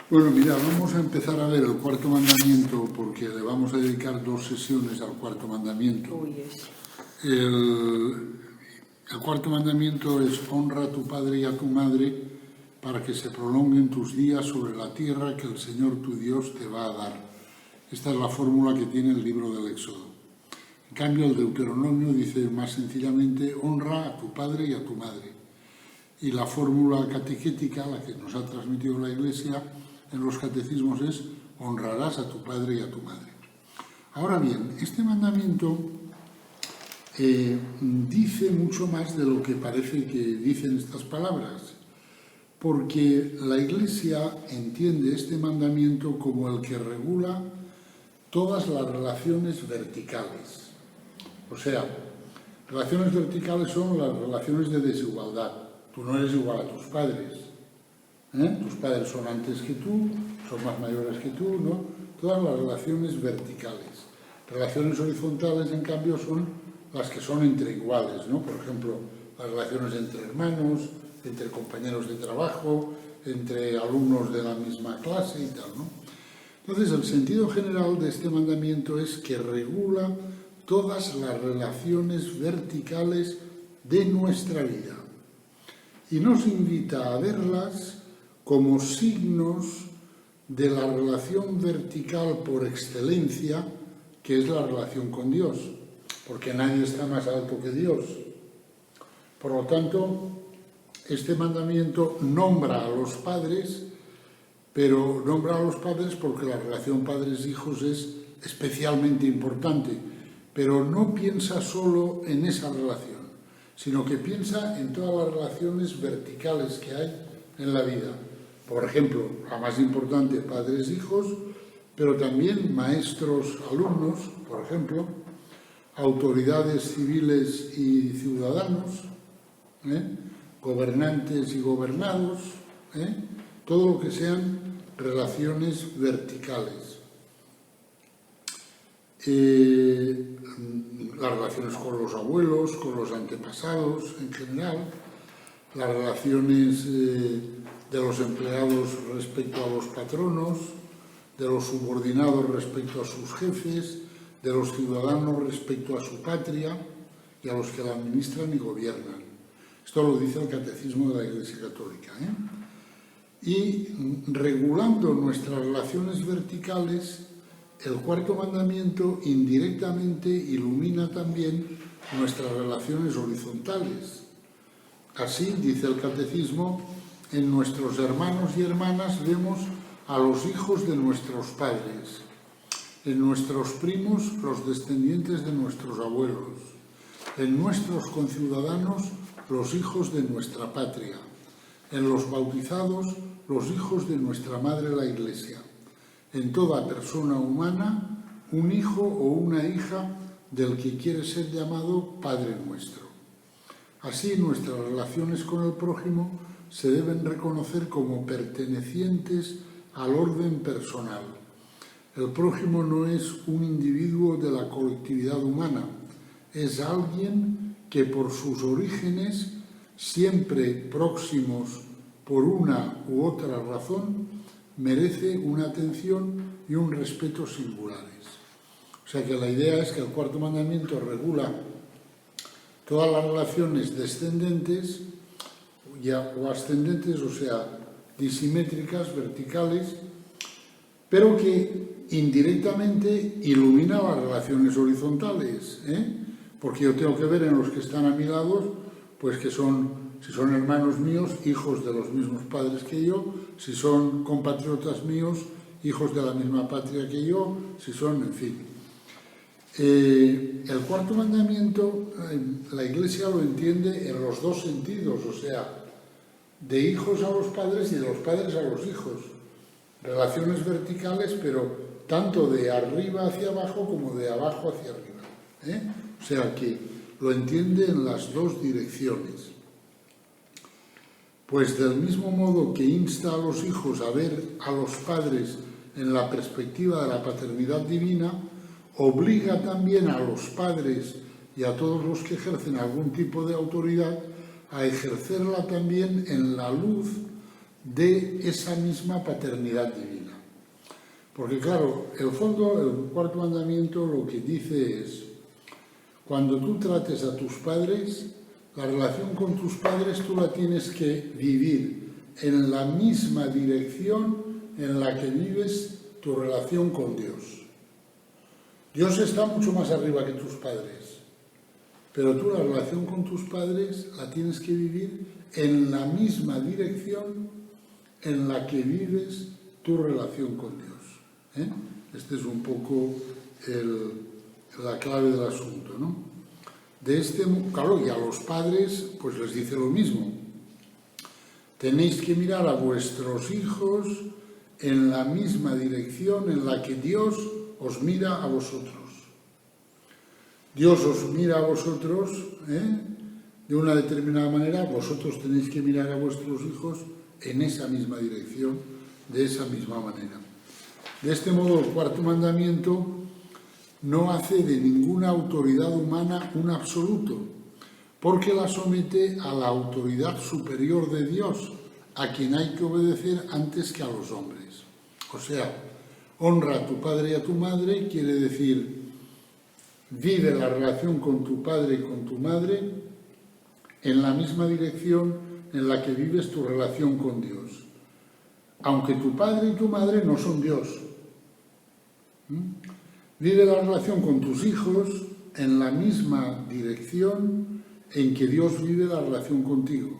Bueno, mira, vamos a empezar a ver el cuarto mandamiento porque le vamos a dedicar 2 sesiones al cuarto mandamiento. Oh, yes. El cuarto mandamiento es honra a tu padre y a tu madre para que se prolonguen tus días sobre la tierra que el Señor tu Dios te va a dar. Esta es la fórmula que tiene el libro del Éxodo. En cambio, el Deuteronomio dice más sencillamente honra a tu padre y a tu madre. Y la fórmula catequética, la que nos ha transmitido la Iglesia en los catecismos, es honrarás a tu padre y a tu madre. Ahora bien, este mandamiento dice mucho más de lo que parece que dicen estas palabras, porque la Iglesia entiende este mandamiento como el que regula todas las relaciones verticales. O sea, relaciones verticales son las relaciones de desigualdad. Tú no eres igual a tus padres. Tus padres son antes que tú, son más mayores que tú, ¿no? Todas las relaciones verticales. Relaciones horizontales, en cambio, son las que son entre iguales, ¿no? Por ejemplo, las relaciones entre hermanos, entre compañeros de trabajo, entre alumnos de la misma clase y tal, ¿no? Entonces, el sentido general de este mandamiento es que regula todas las relaciones verticales de nuestra vida y nos invita a verlas como signos de la relación vertical por excelencia, que es la relación con Dios, porque nadie está más alto que Dios. Por lo tanto, este mandamiento nombra a los padres, pero nombra a los padres porque la relación padres-hijos es especialmente importante, pero no piensa solo en esa relación, sino que piensa en todas las relaciones verticales que hay en la vida. Por ejemplo, la más importante, padres-hijos, pero también maestros-alumnos, por ejemplo, autoridades civiles y ciudadanos, gobernantes y gobernados, todo lo que sean relaciones verticales. Las relaciones con los abuelos, con los antepasados en general, las relaciones de los empleados respecto a los patronos, de los subordinados respecto a sus jefes, de los ciudadanos respecto a su patria y a los que la administran y gobiernan. Esto lo dice el Catecismo de la Iglesia Católica. Y regulando nuestras relaciones verticales, el cuarto mandamiento indirectamente ilumina también nuestras relaciones horizontales. Así, dice el Catecismo, en nuestros hermanos y hermanas vemos a los hijos de nuestros padres, en nuestros primos los descendientes de nuestros abuelos, en nuestros conciudadanos los hijos de nuestra patria, en los bautizados los hijos de nuestra Madre la Iglesia, en toda persona humana un hijo o una hija del que quiere ser llamado Padre nuestro. Así nuestras relaciones con el prójimo se deben reconocer como pertenecientes al orden personal. El prójimo no es un individuo de la colectividad humana, es alguien que por sus orígenes, siempre próximos por una u otra razón, merece una atención y un respeto singulares. O sea que la idea es que el cuarto mandamiento regula todas las relaciones descendentes o ascendentes, o sea, disimétricas, verticales, pero que indirectamente ilumina las relaciones horizontales, porque yo tengo que ver en los que están a mi lado, pues que son, si son hermanos míos, hijos de los mismos padres que yo, si son compatriotas míos, hijos de la misma patria que yo, si son, en fin. El cuarto mandamiento, la Iglesia lo entiende en los dos sentidos, o sea, de hijos a los padres y de los padres a los hijos. Relaciones verticales, pero tanto de arriba hacia abajo como de abajo hacia arriba. O sea que lo entiende en las dos direcciones. Pues del mismo modo que insta a los hijos a ver a los padres en la perspectiva de la paternidad divina, obliga también a los padres y a todos los que ejercen algún tipo de autoridad a ejercerla también en la luz de esa misma paternidad divina. Porque claro, el fondo, el cuarto mandamiento lo que dice es, cuando tú trates a tus padres, la relación con tus padres tú la tienes que vivir en la misma dirección en la que vives tu relación con Dios. Dios está mucho más arriba que tus padres, pero tú la relación con tus padres la tienes que vivir en la misma dirección en la que vives tu relación con Dios. Este es un poco la clave del asunto, ¿no? Claro, y a los padres pues les dice lo mismo. Tenéis que mirar a vuestros hijos en la misma dirección en la que Dios os mira a vosotros. Dios os mira a vosotros de una determinada manera, vosotros tenéis que mirar a vuestros hijos en esa misma dirección, de esa misma manera. De este modo, el cuarto mandamiento no hace de ninguna autoridad humana un absoluto, porque la somete a la autoridad superior de Dios, a quien hay que obedecer antes que a los hombres. O sea, honra a tu padre y a tu madre quiere decir, vive la relación con tu padre y con tu madre en la misma dirección en la que vives tu relación con Dios. Aunque tu padre y tu madre no son Dios. Vive la relación con tus hijos en la misma dirección en que Dios vive la relación contigo.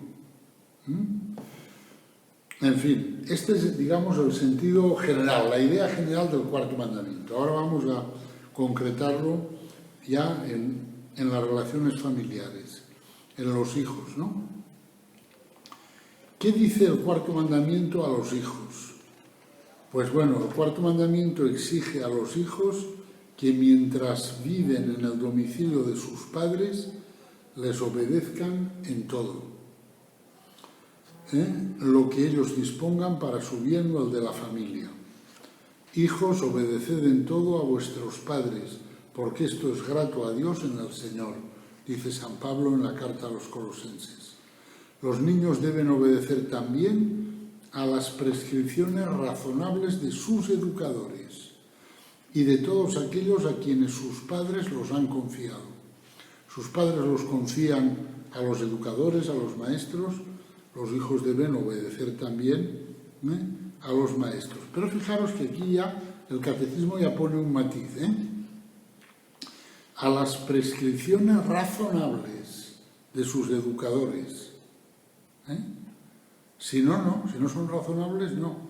En fin, este es, digamos, el sentido general, la idea general del cuarto mandamiento. Ahora vamos a concretarlo ya en las relaciones familiares, en los hijos, ¿no? ¿Qué dice el cuarto mandamiento a los hijos? Pues bueno, el cuarto mandamiento exige a los hijos que mientras viven en el domicilio de sus padres, les obedezcan en todo. Lo que ellos dispongan para su bien o el de la familia. Hijos, obedeced en todo a vuestros padres, porque esto es grato a Dios en el Señor, dice San Pablo en la carta a los Colosenses. Los niños deben obedecer también a las prescripciones razonables de sus educadores y de todos aquellos a quienes sus padres los han confiado. Sus padres los confían a los educadores, a los maestros. Los hijos deben obedecer también a los maestros. Pero fijaros que aquí ya el catecismo ya pone un matiz. A las prescripciones razonables de sus educadores. Si no son razonables, no.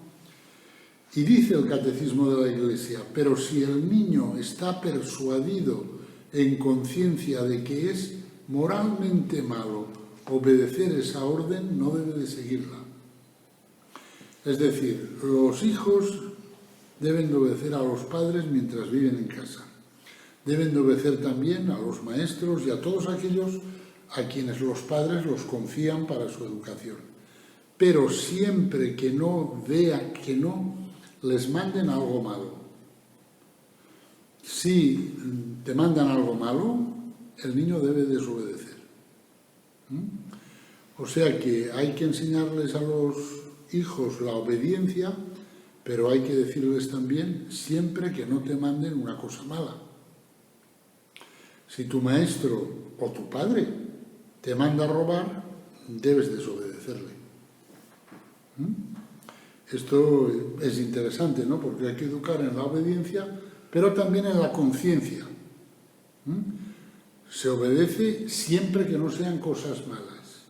Y dice el catecismo de la Iglesia, pero si el niño está persuadido en conciencia de que es moralmente malo obedecer esa orden, no debe de seguirla. Es decir, los hijos deben de obedecer a los padres mientras viven en casa. Deben de obedecer también a los maestros y a todos aquellos a quienes los padres los confían para su educación. Pero siempre que no vean, que no les manden algo malo. Si te mandan algo malo, el niño debe desobedecer. O sea que hay que enseñarles a los hijos la obediencia, pero hay que decirles también siempre que no te manden una cosa mala. Si tu maestro o tu padre te manda a robar, debes desobedecerle. Esto es interesante, ¿no? Porque hay que educar en la obediencia, pero también en la conciencia. Se obedece siempre que no sean cosas malas.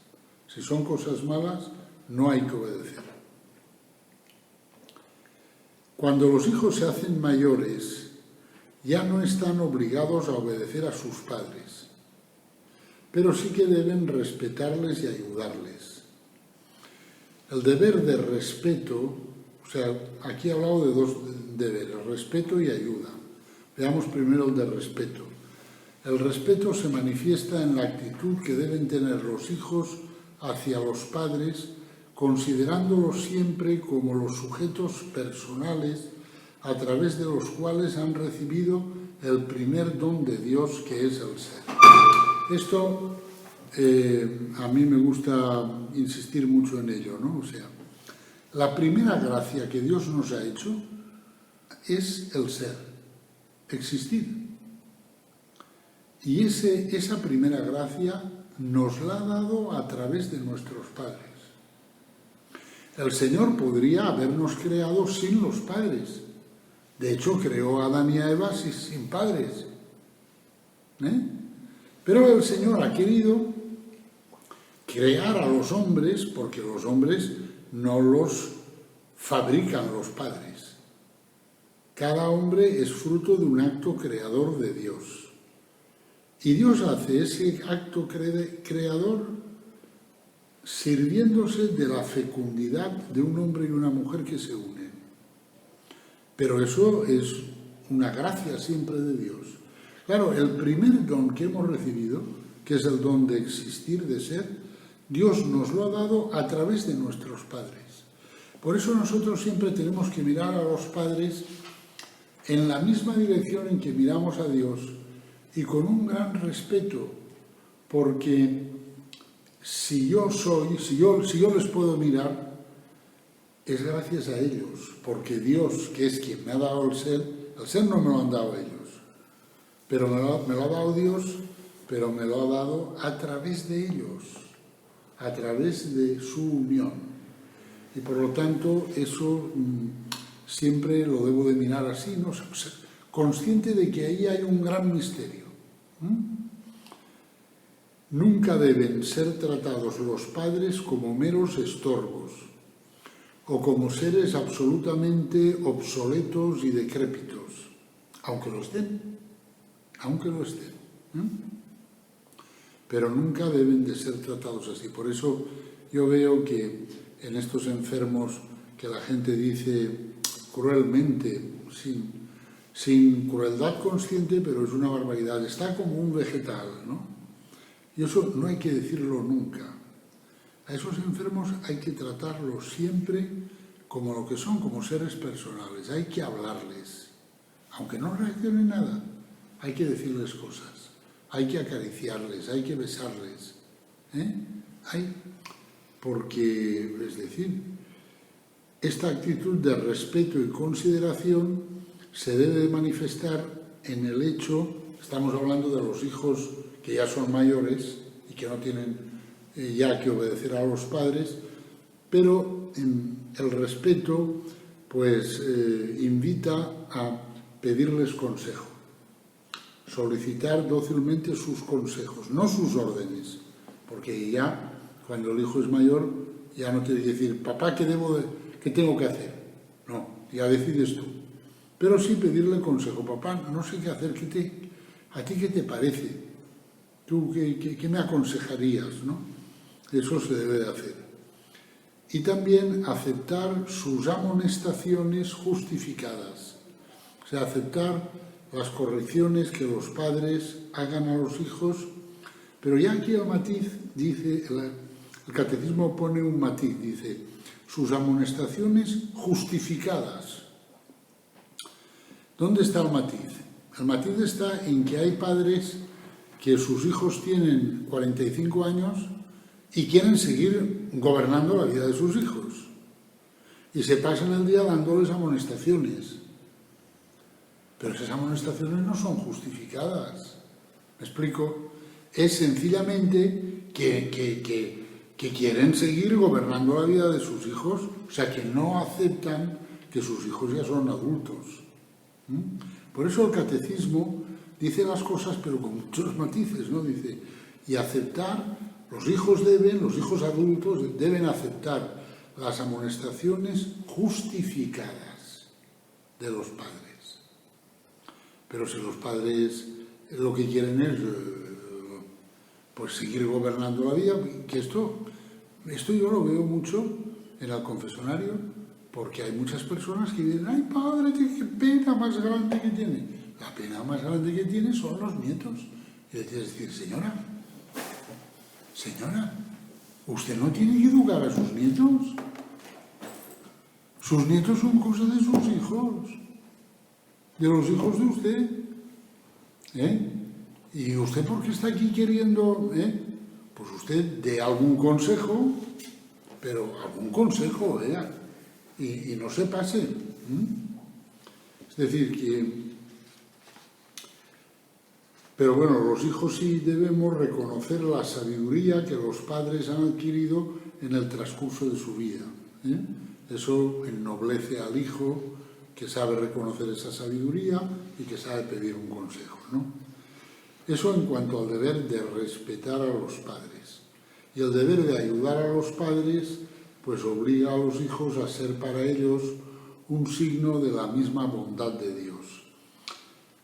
Si son cosas malas, no hay que obedecer. Cuando los hijos se hacen mayores, ya no están obligados a obedecer a sus padres, pero sí que deben respetarles y ayudarles. El deber de respeto, o sea, aquí he hablado de dos deberes, respeto y ayuda. Veamos primero el de respeto. El respeto se manifiesta en la actitud que deben tener los hijos hacia los padres, considerándolos siempre como los sujetos personales a través de los cuales han recibido el primer don de Dios, que es el ser. Esto a mí me gusta insistir mucho en ello, ¿no? O sea, La primera gracia que Dios nos ha hecho es el ser, existir. Y esa primera gracia nos la ha dado a través de nuestros padres. El Señor podría habernos creado sin los padres. De hecho, creó a Adán y a Eva sin padres. Pero el Señor ha querido crear a los hombres, porque los hombres no los fabrican los padres. Cada hombre es fruto de un acto creador de Dios. Y Dios hace ese acto creador sirviéndose de la fecundidad de un hombre y una mujer que se unen. Pero eso es una gracia siempre de Dios. Claro, el primer don que hemos recibido, que es el don de existir, de ser, Dios nos lo ha dado a través de nuestros padres. Por eso nosotros siempre tenemos que mirar a los padres en la misma dirección en que miramos a Dios y con un gran respeto, porque si yo les puedo mirar, es gracias a ellos, porque Dios, que es quien me ha dado el ser no me lo han dado ellos, pero me lo ha dado Dios, pero me lo ha dado a través de ellos, a través de su unión. Y por lo tanto, eso siempre lo debo de mirar así, ¿no? Consciente de que ahí hay un gran misterio. Nunca deben ser tratados los padres como meros estorbos o como seres absolutamente obsoletos y decrépitos, aunque lo estén. Pero nunca deben de ser tratados así. Por eso yo veo que en estos enfermos que la gente dice cruelmente, sin crueldad consciente, pero es una barbaridad, está como un vegetal, ¿no? Y eso no hay que decirlo nunca. A esos enfermos hay que tratarlos siempre como lo que son, como seres personales. Hay que hablarles, aunque no reaccionen nada, hay que decirles cosas, hay que acariciarles, hay que besarles, porque, es decir, esta actitud de respeto y consideración se debe manifestar en el hecho, estamos hablando de los hijos que ya son mayores y que no tienen ya que obedecer a los padres, pero el respeto pues invita a pedirles consejo, solicitar dócilmente sus consejos, no sus órdenes, porque ya cuando el hijo es mayor ya no tiene que decir, papá, ¿qué tengo que hacer? No, ya decides tú. Pero sí pedirle consejo, papá, no sé qué hacer, ¿a ti qué te parece? ¿Tú qué me aconsejarías? ¿No? Eso se debe de hacer. Y también aceptar sus amonestaciones justificadas. O sea, aceptar las correcciones que los padres hagan a los hijos. Pero ya aquí el matiz, dice, el catecismo pone un matiz, dice, sus amonestaciones justificadas. ¿Dónde está el matiz? El matiz está en que hay padres que sus hijos tienen 45 años y quieren seguir gobernando la vida de sus hijos. Y se pasan el día dándoles amonestaciones. Pero esas amonestaciones no son justificadas. ¿Me explico? Es sencillamente que quieren seguir gobernando la vida de sus hijos, o sea, que no aceptan que sus hijos ya son adultos. Por eso el catecismo dice las cosas, pero con muchos matices, ¿no? Dice, y aceptar, los hijos adultos deben aceptar las amonestaciones justificadas de los padres. Pero si los padres lo que quieren es pues seguir gobernando la vida, que esto yo lo veo mucho en el confesionario, porque hay muchas personas que dicen, ay padre, qué pena más grande que tiene. La pena más grande que tiene son los nietos. Y le tienes que decir, señora, usted no tiene que educar a sus nietos. Sus nietos son cosa de sus hijos, de los hijos de usted. ¿Y usted por qué está aquí queriendo? Pues usted dé algún consejo, pero algún consejo, y no se pase. Es decir, pero bueno, los hijos sí debemos reconocer la sabiduría que los padres han adquirido en el transcurso de su vida. Eso ennoblece al hijo que sabe reconocer esa sabiduría y que sabe pedir un consejo, ¿no? Eso en cuanto al deber de respetar a los padres. Y el deber de ayudar a los padres, pues obliga a los hijos a ser para ellos un signo de la misma bondad de Dios.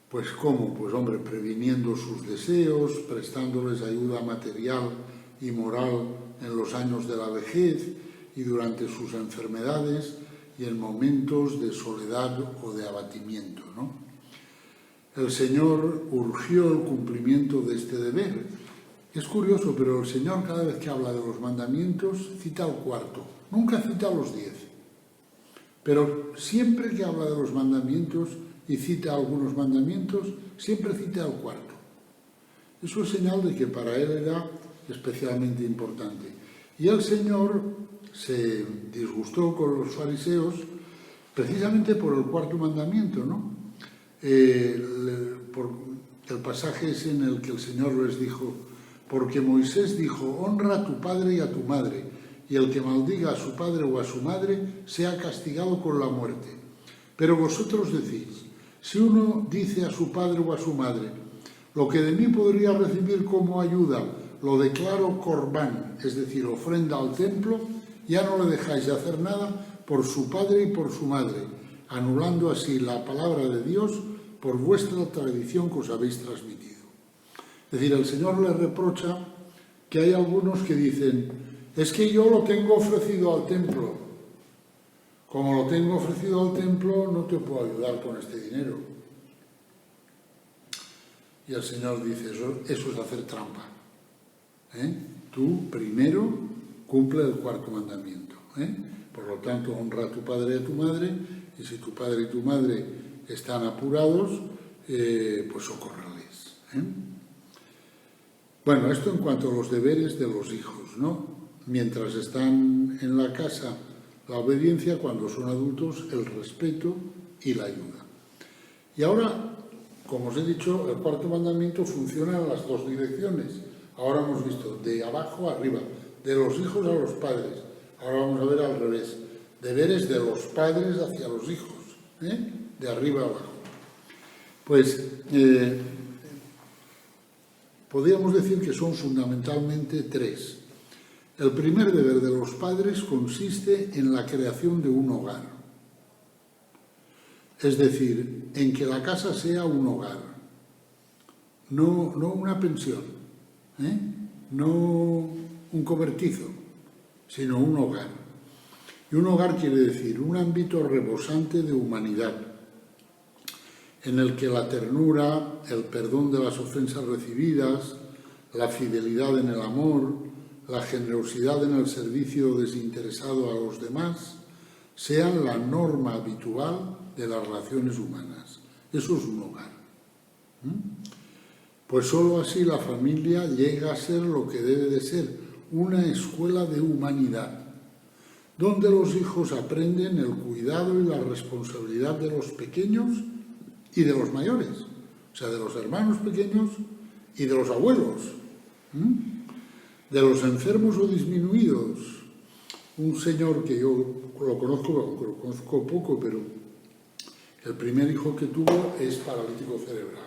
Pues ¿cómo? Pues hombre, previniendo sus deseos, prestándoles ayuda material y moral en los años de la vejez y durante sus enfermedades y en momentos de soledad o de abatimiento, ¿no? El Señor urgió el cumplimiento de este deber. Es curioso, pero el Señor cada vez que habla de los mandamientos cita el cuarto, nunca cita los 10. Pero siempre que habla de los mandamientos y cita algunos mandamientos, siempre cita el cuarto. Eso es señal de que para él era especialmente importante. Y el Señor se disgustó con los fariseos precisamente por el cuarto mandamiento, ¿no? El pasaje es en el que el Señor les dijo: porque Moisés dijo, honra a tu padre y a tu madre, y el que maldiga a su padre o a su madre sea castigado con la muerte. Pero vosotros decís, si uno dice a su padre o a su madre, lo que de mí podría recibir como ayuda, lo declaro corbán, es decir, ofrenda al templo, ya no le dejáis de hacer nada por su padre y por su madre, anulando así la palabra de Dios por vuestra tradición que os habéis transmitido. Es decir, el Señor le reprocha que hay algunos que dicen, es que yo lo tengo ofrecido al templo. Como lo tengo ofrecido al templo, no te puedo ayudar con este dinero. Y el Señor dice, eso es hacer trampa. Tú primero cumple el cuarto mandamiento. Por lo tanto, honra a tu padre y a tu madre, y si tu padre y tu madre están apurados, pues socórrales. Bueno, esto en cuanto a los deberes de los hijos, ¿no? Mientras están en la casa, la obediencia; cuando son adultos, el respeto y la ayuda. Y ahora, como os he dicho, el cuarto mandamiento funciona en las dos direcciones. Ahora hemos visto de abajo a arriba, de los hijos a los padres. Ahora vamos a ver al revés, deberes de los padres hacia los hijos, de arriba a abajo. Pues podríamos decir que son fundamentalmente tres. El primer deber de los padres consiste en la creación de un hogar. Es decir, en que la casa sea un hogar, no una pensión, no un cobertizo, sino un hogar. Y un hogar quiere decir un ámbito rebosante de humanidad, en el que la ternura, el perdón de las ofensas recibidas, la fidelidad en el amor, la generosidad en el servicio desinteresado a los demás, sean la norma habitual de las relaciones humanas. Eso es un hogar. Pues sólo así la familia llega a ser lo que debe de ser, una escuela de humanidad, donde los hijos aprenden el cuidado y la responsabilidad de los pequeños y de los mayores, o sea, de los hermanos pequeños y de los abuelos, de los enfermos o disminuidos. Un señor que yo lo conozco poco, pero el primer hijo que tuvo es paralítico cerebral.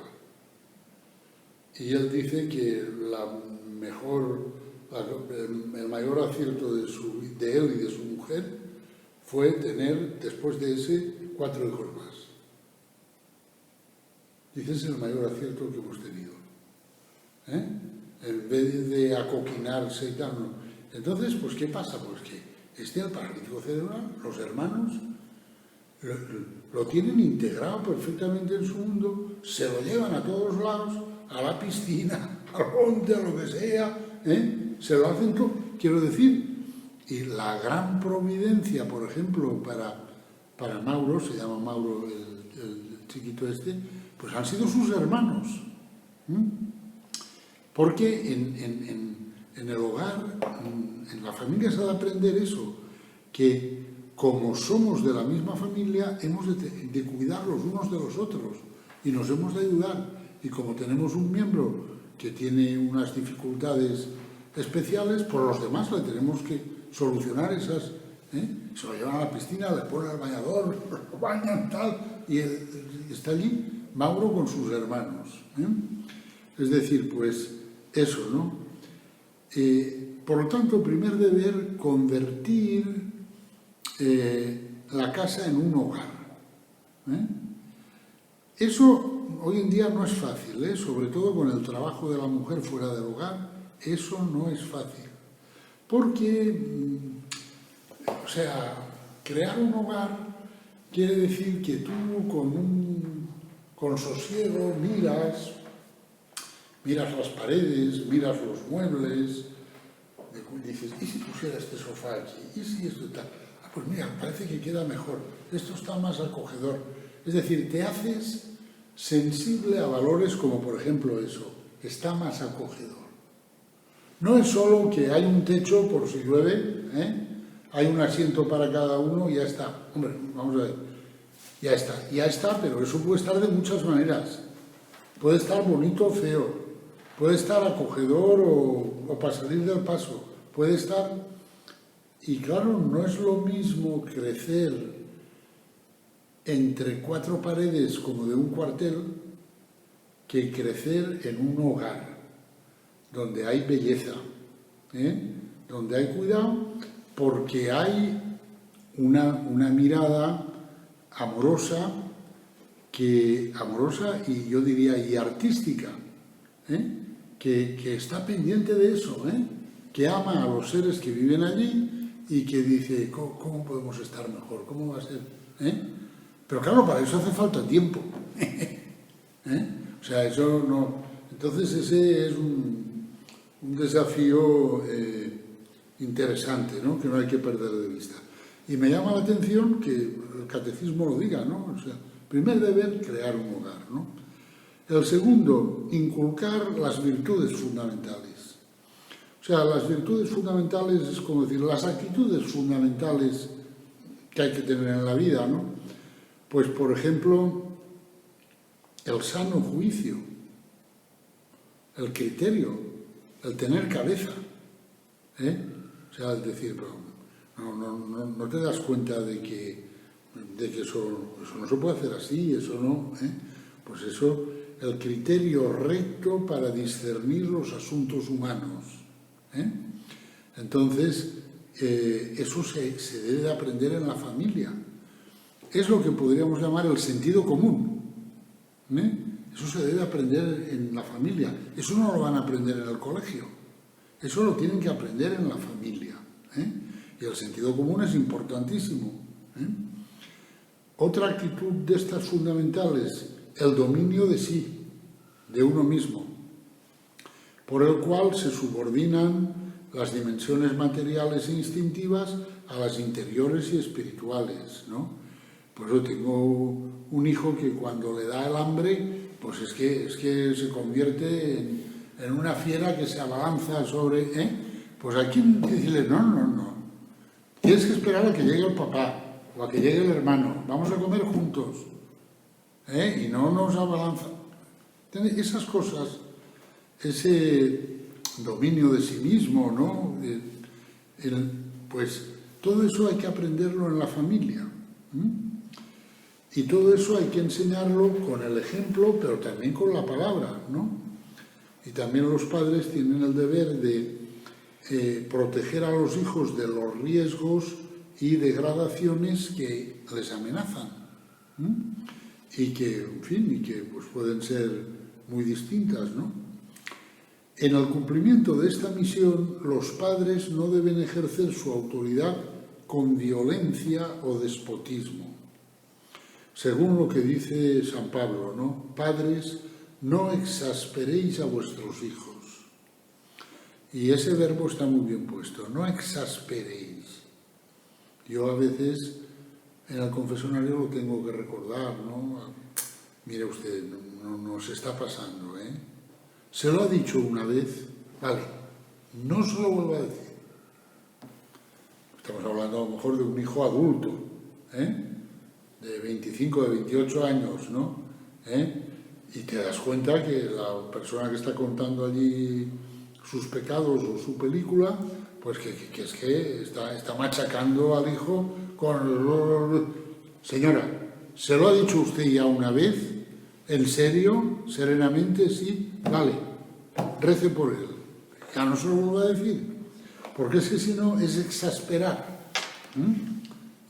Y él dice que el mayor acierto de él y de su mujer fue tener, después de ese, 4 hijos más. Dice, ese es el mayor acierto que hemos tenido. En vez de acoquinarse y tal, no. Entonces, pues, ¿qué pasa? Pues que el paralítico cerebral, los hermanos, lo tienen integrado perfectamente en su mundo, se lo llevan a todos lados, a la piscina, al monte, a lo que sea, se lo hacen todo. Quiero decir, y la gran providencia, por ejemplo, para Mauro, se llama Mauro el chiquito este, pues han sido sus hermanos. Porque en el hogar, en la familia se ha de aprender eso, que como somos de la misma familia, hemos de cuidar los unos de los otros y nos hemos de ayudar. Y como tenemos un miembro que tiene unas dificultades especiales, por los demás le tenemos que solucionar esas. Se lo llevan a la piscina, le ponen al bañador, lo bañan, tal, y está allí Mauro con sus hermanos. Es decir, pues eso, ¿no? Por lo tanto, primer deber, convertir la casa en un hogar. Eso hoy en día no es fácil, sobre todo con el trabajo de la mujer fuera del hogar, eso no es fácil. Porque, o sea, crear un hogar quiere decir que tú con sosiego miras las paredes, miras los muebles, dices, ¿y si pusiera este sofá aquí? ¿Y si esto tal? Ah, pues mira, parece que queda mejor, esto está más acogedor. Es decir, te haces sensible a valores como, por ejemplo, eso, está más acogedor. No es solo que hay un techo por si llueve, hay un asiento para cada uno y ya está. Hombre, vamos a ver, ya está, pero eso puede estar de muchas maneras. Puede estar bonito o feo, puede estar acogedor o para salir del paso, puede estar... Y claro, no es lo mismo crecer entre cuatro paredes como de un cuartel que crecer en un hogar donde hay belleza, donde hay cuidado, porque hay una mirada amorosa y yo diría y artística, que está pendiente de eso, que ama a los seres que viven allí y que dice, ¿cómo podemos estar mejor? ¿Cómo va a ser? Pero claro, para eso hace falta tiempo. O sea, eso no... Entonces ese es un desafío interesante, ¿no? Que no hay que perder de vista. Y me llama la atención que el catecismo lo diga, ¿no? O sea, primer deber, crear un hogar, ¿no? El segundo, inculcar las virtudes fundamentales. O sea, las virtudes fundamentales es como decir, las actitudes fundamentales que hay que tener en la vida, ¿no? Pues, por ejemplo, el sano juicio, el criterio, el tener cabeza, O sea, el decir, pero no te das cuenta de que eso no se puede hacer así, eso no, Pues eso, el criterio recto para discernir los asuntos humanos, Entonces, eso se debe de aprender en la familia. Es lo que podríamos llamar el sentido común. Eso se debe aprender en la familia. Eso no lo van a aprender en el colegio. Eso lo tienen que aprender en la familia. Y el sentido común es importantísimo. Otra actitud de estas fundamentales, el dominio de sí, de uno mismo, por el cual se subordinan las dimensiones materiales e instintivas a las interiores y espirituales, ¿no? Por eso tengo un hijo que cuando le da el hambre, pues es que se convierte en una fiera que se abalanza sobre... Pues hay que decirle, no. Tienes que esperar a que llegue el papá o a que llegue el hermano. Vamos a comer juntos. Y no nos abalanza. Esas cosas, ese dominio de sí mismo, ¿no? Pues todo eso hay que aprenderlo en la familia. Y todo eso hay que enseñarlo con el ejemplo, pero también con la palabra, ¿no? Y también los padres tienen el deber de proteger a los hijos de los riesgos y degradaciones que les amenazan. Y que, en fin, pues pueden ser muy distintas, ¿no? En el cumplimiento de esta misión, los padres no deben ejercer su autoridad con violencia o despotismo. Según lo que dice San Pablo, ¿no? Padres, no exasperéis a vuestros hijos. Y ese verbo está muy bien puesto, no exasperéis. Yo a veces en el confesionario lo tengo que recordar, ¿no? Mire usted, no se está pasando, Se lo ha dicho una vez, vale, no se lo vuelvo a decir. Estamos hablando a lo mejor de un hijo adulto, de 25, de 28 años, ¿no? Y te das cuenta que la persona que está contando allí sus pecados o su película, pues que es que está machacando al hijo con... Señora, ¿se lo ha dicho usted ya una vez? ¿En serio? ¿Serenamente? Sí, vale, rece por él. Ya no se lo vuelvo a decir, porque es que si no es exasperar.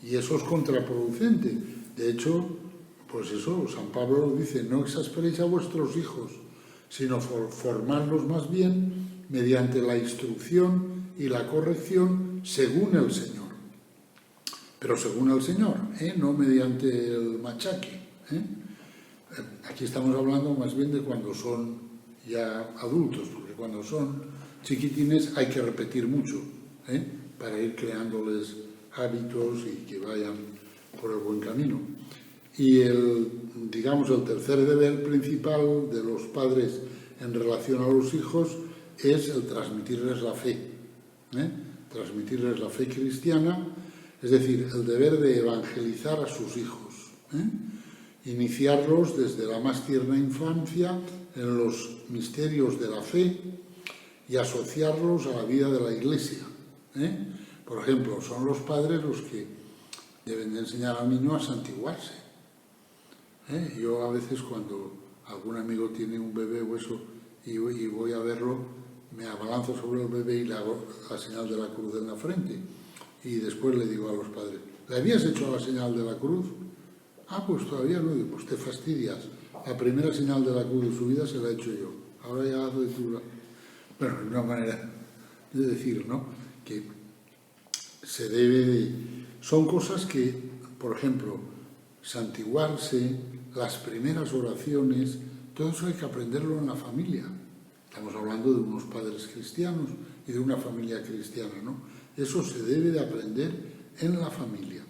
Y eso es contraproducente. De hecho, pues eso, San Pablo dice, no exasperéis a vuestros hijos, sino formarlos más bien mediante la instrucción y la corrección según el Señor. Pero según el Señor, no mediante el machaque. Aquí estamos hablando más bien de cuando son ya adultos, porque cuando son chiquitines hay que repetir mucho, para ir creándoles hábitos y que vayan por el buen camino. Y el tercer deber principal de los padres en relación a los hijos es el transmitirles la fe, transmitirles la fe cristiana, es decir, el deber de evangelizar a sus hijos, iniciarlos desde la más tierna infancia en los misterios de la fe y asociarlos a la vida de la Iglesia. Por ejemplo, son los padres los que deben de enseñar al niño a santiguarse. Yo a veces cuando algún amigo tiene un bebé o eso y voy a verlo, me abalanzo sobre el bebé y le hago la señal de la cruz en la frente. Y después le digo a los padres, ¿le habías hecho la señal de la cruz? Ah, pues todavía no. Digo, pues te fastidias. La primera señal de la cruz de su vida se la he hecho yo. Ahora ya hago de tu... Bueno, es una manera de decir, ¿no? Que se debe de... Son cosas que, por ejemplo, santiguarse, las primeras oraciones, todo eso hay que aprenderlo en la familia. Estamos hablando de unos padres cristianos y de una familia cristiana, ¿no? Eso se debe de aprender en la familia.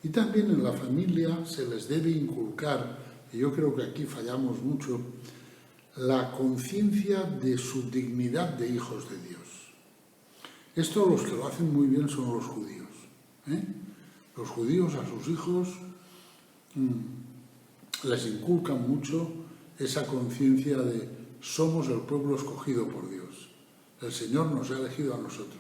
Y también en la familia se les debe inculcar, y yo creo que aquí fallamos mucho, la conciencia de su dignidad de hijos de Dios. Esto los que lo hacen muy bien son los judíos. Los judíos a sus hijos les inculcan mucho esa conciencia de somos el pueblo escogido por Dios. El Señor nos ha elegido a nosotros.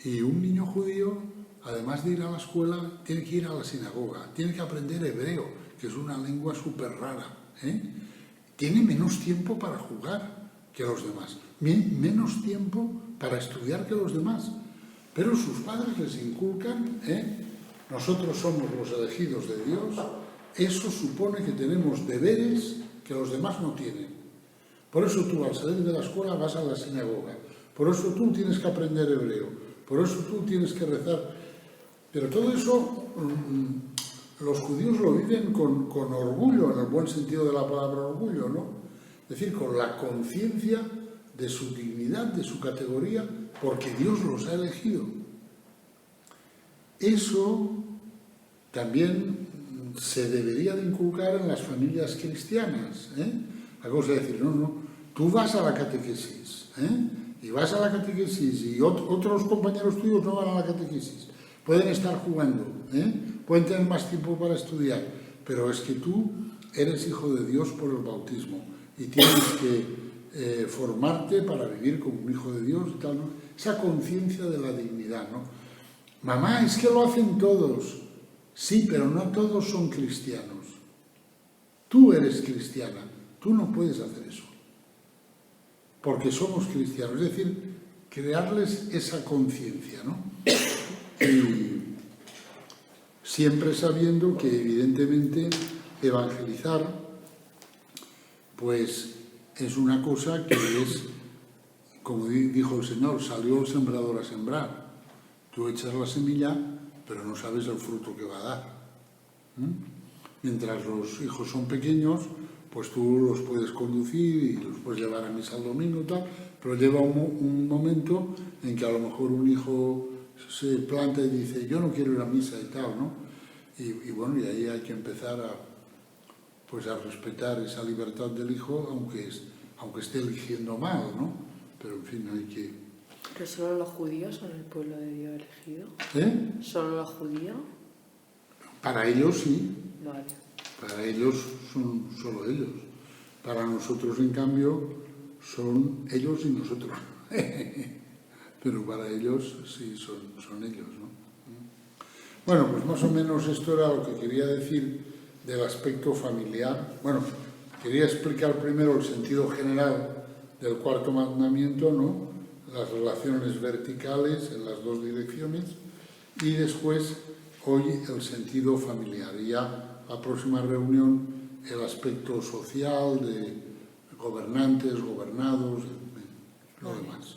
Y un niño judío, además de ir a la escuela, tiene que ir a la sinagoga, tiene que aprender hebreo, que es una lengua súper rara. Tiene menos tiempo para jugar que los demás, menos tiempo para estudiar que los demás. Pero sus padres les inculcan, nosotros somos los elegidos de Dios, eso supone que tenemos deberes que los demás no tienen. Por eso tú al salir de la escuela vas a la sinagoga, por eso tú tienes que aprender hebreo, por eso tú tienes que rezar. Pero todo eso los judíos lo viven con orgullo, en el buen sentido de la palabra orgullo, ¿no? Es decir, con la conciencia de su dignidad, de su categoría, porque Dios los ha elegido. Eso también se debería de inculcar en las familias cristianas. La cosa es decir, no, tú vas a la catequesis, y vas a la catequesis y otros compañeros tuyos no van a la catequesis. Pueden estar jugando, pueden tener más tiempo para estudiar, pero es que tú eres hijo de Dios por el bautismo y tienes que formarte para vivir como un hijo de Dios y tal, ¿no? Esa conciencia de la dignidad, ¿no? Mamá, es que lo hacen todos. Sí, pero no todos son cristianos. Tú eres cristiana, tú no puedes hacer eso. Porque somos cristianos, es decir, crearles esa conciencia, ¿no? Y siempre sabiendo que evidentemente evangelizar pues es una cosa que es, como dijo el Señor, salió el sembrador a sembrar. Tú echas la semilla, pero no sabes el fruto que va a dar. Mientras los hijos son pequeños, pues tú los puedes conducir y los puedes llevar a misa el domingo y tal, pero llega un momento en que a lo mejor un hijo se planta y dice, yo no quiero ir a misa y tal, ¿no? Y bueno, y ahí hay que empezar a respetar esa libertad del hijo, aunque esté eligiendo mal, ¿no? Pero en fin, hay que... ¿Pero solo los judíos son el pueblo de Dios elegido? ¿Solo los judíos? Para ellos sí, Vale. para ellos son solo ellos. Para nosotros, en cambio, son ellos y nosotros. Pero para ellos sí son ellos, ¿no? Bueno, pues más o menos esto era lo que quería decir del aspecto familiar. Bueno, quería explicar primero el sentido general del cuarto mandamiento, ¿no? Las relaciones verticales en las dos direcciones, y después hoy el sentido familiar. Y ya la próxima reunión el aspecto social de gobernantes, gobernados, lo demás.